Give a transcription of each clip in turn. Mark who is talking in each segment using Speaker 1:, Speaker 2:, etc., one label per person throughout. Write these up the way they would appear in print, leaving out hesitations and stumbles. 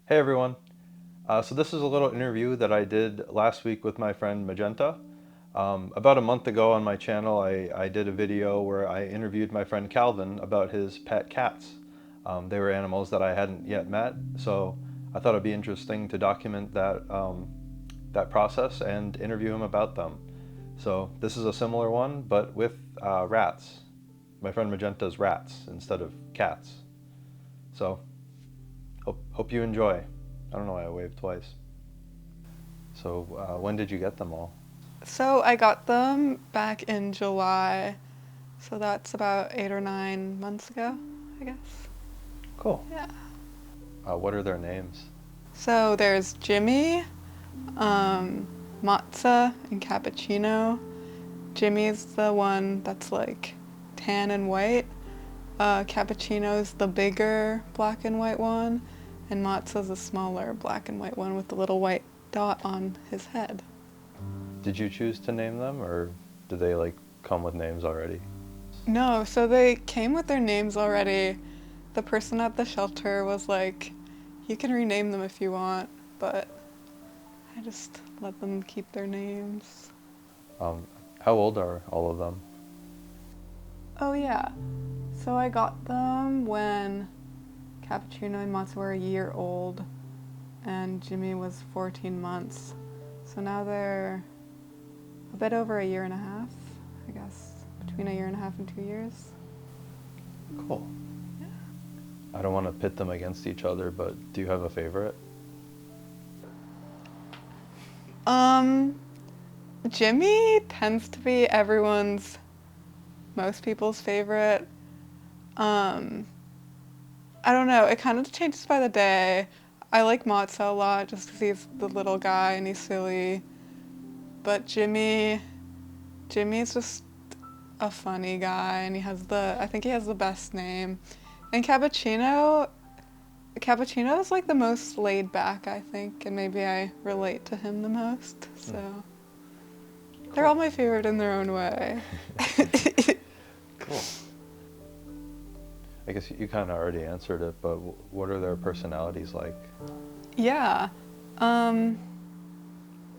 Speaker 1: Hey everyone. So this is a little interview that I did last week with my friend Magenta. About a month ago on my channel, I did a video where I interviewed my friend Calvin about his pet cats. They were animals that I hadn't yet met, so I thought it'd be interesting to document that process and interview him about them. So this is a similar one, but with rats. My friend Magenta's rats instead of cats. So hope you enjoy. I don't know why I waved twice. So when did you get them all?
Speaker 2: So I got them back in July. So that's about 8 or 9 months ago, I guess.
Speaker 1: Cool.
Speaker 2: Yeah.
Speaker 1: What are their names?
Speaker 2: So there's Jimmy, Matza, and Cappuccino. Jimmy's the one that's like tan and white. Cappuccino's the bigger black and white one. And Matza's the smaller black and white one with the little white dot on his head.
Speaker 1: Did you choose to name them, or did they like come with names already?
Speaker 2: No, so they came with their names already. The person at the shelter was like, you can rename them if you want, but I just let them keep their names.
Speaker 1: Um, how old are all of them?
Speaker 2: Oh, yeah. So I got them when Cappuccino and Matsu were a year old and Jimmy was 14 months. So now they're a bit over a year and a half, I guess, between a year and a half and 2 years.
Speaker 1: Cool. I don't want to pit them against each other, but do you have a favorite?
Speaker 2: Um, Jimmy tends to be most people's favorite. Um, I don't know, it kind of changes by the day. I like Matzo a lot just because he's the little guy and he's silly. But Jimmy's just a funny guy and I think he has the best name. And Cappuccino is like the most laid back, I think, and maybe I relate to him the most. So they're all
Speaker 1: Cool.
Speaker 2: my favorite in their own way.
Speaker 1: Cool. I guess you kind of already answered it, but what are their personalities like?
Speaker 2: Yeah. Um,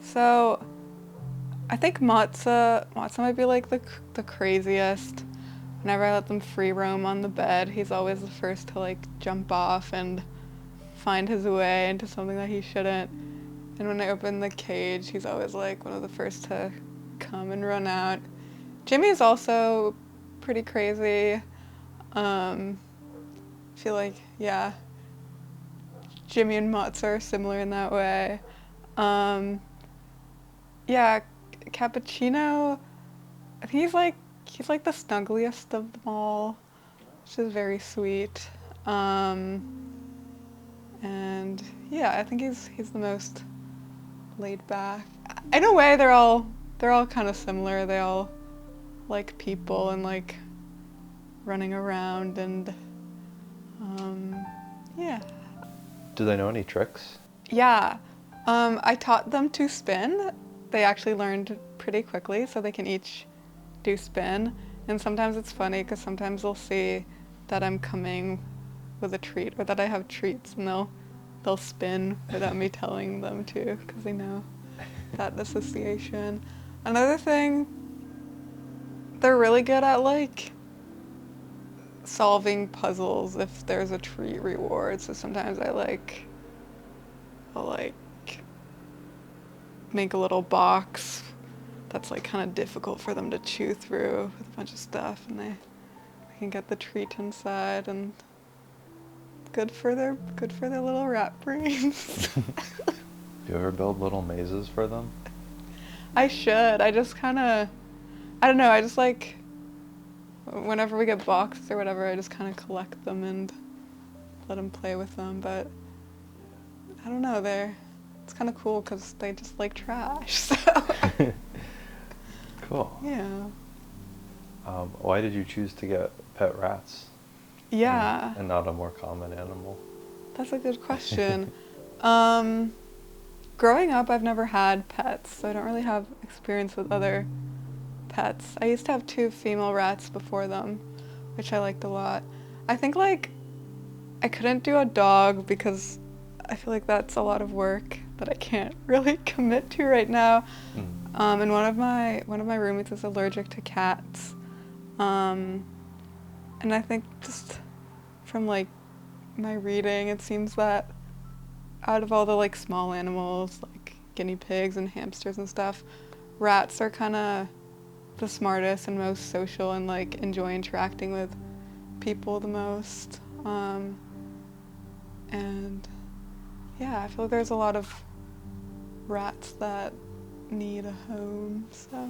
Speaker 2: so I think Matza might be like the craziest. Whenever I let them free roam on the bed, he's always the first to like jump off and find his way into something that he shouldn't. And when I open the cage, he's always like one of the first to come and run out. Jimmy's also pretty crazy. I feel like, yeah, Jimmy and Mutz are similar in that way. Um, yeah, Cappuccino, I think he's like the snuggliest of them all, which is very sweet. Um, and yeah, I think he's the most laid back. In a way, they're all kind of similar. They all like people and like running around and yeah.
Speaker 1: Do they know any tricks?
Speaker 2: Yeah. I taught them to spin. They actually learned pretty quickly, so they can each do spin. And sometimes it's funny because sometimes they'll see that I'm coming with a treat or that I have treats, and they'll spin without me telling them to because they know that association. Another thing, they're really good at like solving puzzles if there's a treat reward. So sometimes I'll like make a little box that's like kind of difficult for them to chew through with a bunch of stuff, and they can get the treat inside, and good for their little rat brains.
Speaker 1: Do you ever build little mazes for them?
Speaker 2: I should. I just kind of I don't know. I just like whenever we get boxes or whatever, I just kind of collect them and let them play with them. But I don't know. It's kind of cool because they just like trash. So
Speaker 1: Cool.
Speaker 2: yeah,
Speaker 1: Why did you choose to get pet rats
Speaker 2: yeah.
Speaker 1: and not a more common animal?
Speaker 2: That's a good question. Um, Growing up, I've never had pets, so I don't really have experience with other pets. I used to have two female rats before them, which I liked a lot. I think like I couldn't do a dog because I feel like that's a lot of work that I can't really commit to right now.
Speaker 1: Mm.
Speaker 2: And one of my roommates is allergic to cats. Um, and I think just from like my reading, it seems that out of all the like small animals, like guinea pigs and hamsters and stuff, rats are kind of the smartest and most social and like enjoy interacting with people the most. And yeah, I feel like there's a lot of rats that need a home, so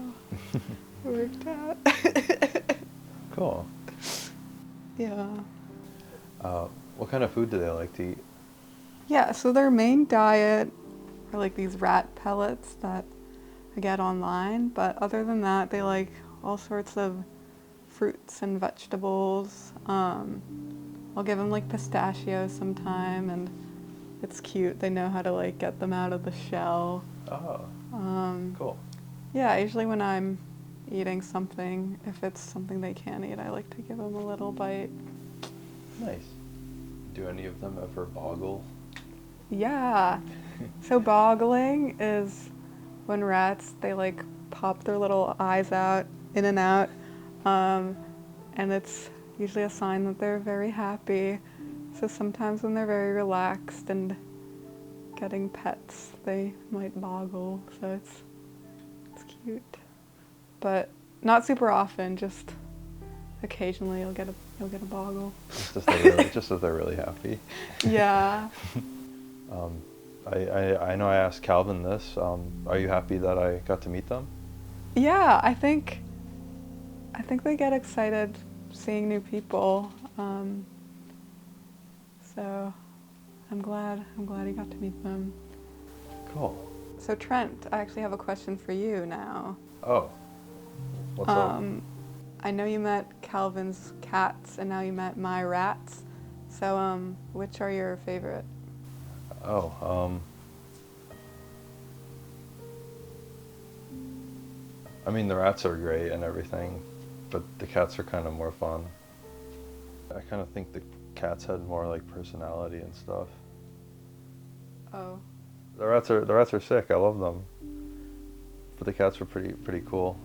Speaker 2: it worked out.
Speaker 1: Cool.
Speaker 2: Yeah.
Speaker 1: What kind of food do they like to eat?
Speaker 2: Yeah, so their main diet are like these rat pellets that I get online, but other than that, they like all sorts of fruits and vegetables. I'll give them like pistachios sometime, and it's cute. They know how to like get them out of the shell.
Speaker 1: Oh,
Speaker 2: Um,
Speaker 1: cool.
Speaker 2: yeah, usually when I'm eating something, if it's something they can't eat, I like to give them a little bite.
Speaker 1: Nice. Do any of them ever boggle?
Speaker 2: Yeah. So boggling is when rats they like pop their little eyes out in and out, um, and it's usually a sign that they're very happy. So sometimes when they're very relaxed and getting pets, they might boggle. So it's cute, but not super often. Just occasionally you'll get a boggle.
Speaker 1: Just if they're really happy.
Speaker 2: Yeah.
Speaker 1: Um, I know I asked Calvin this. Are you happy that I got to meet them?
Speaker 2: Yeah, I think they get excited seeing new people. So I'm glad you got to meet them.
Speaker 1: Cool.
Speaker 2: So Trent, I actually have a question for you now.
Speaker 1: Oh, what's up?
Speaker 2: Um, I know you met Calvin's cats and now you met my rats. So which are your favorite?
Speaker 1: Oh, I mean the rats are great and everything, but the cats are kind of more fun. I kind of think the cats had more like personality and stuff.
Speaker 2: Oh,
Speaker 1: The rats are sick. I love them, but the cats were pretty cool.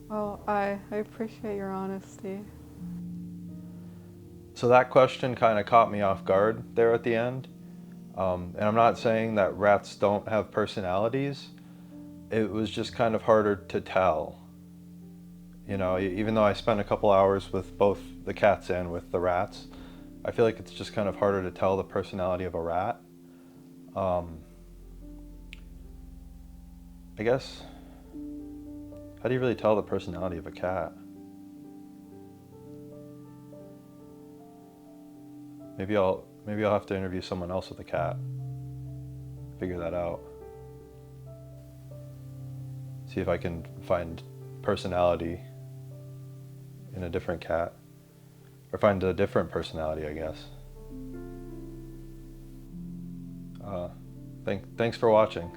Speaker 2: well, I appreciate your honesty.
Speaker 1: So that question kind of caught me off guard there at the end. And I'm not saying that rats don't have personalities. It was just kind of harder to tell. You know, even though I spent a couple hours with both the cats and with the rats, I feel like it's just kind of harder to tell the personality of a rat. Um, I guess, how do you really tell the personality of a cat? Maybe I'll have to interview someone else with a cat. Figure that out. See if I can find personality in a different cat, or find a different personality, I guess. Thanks for watching.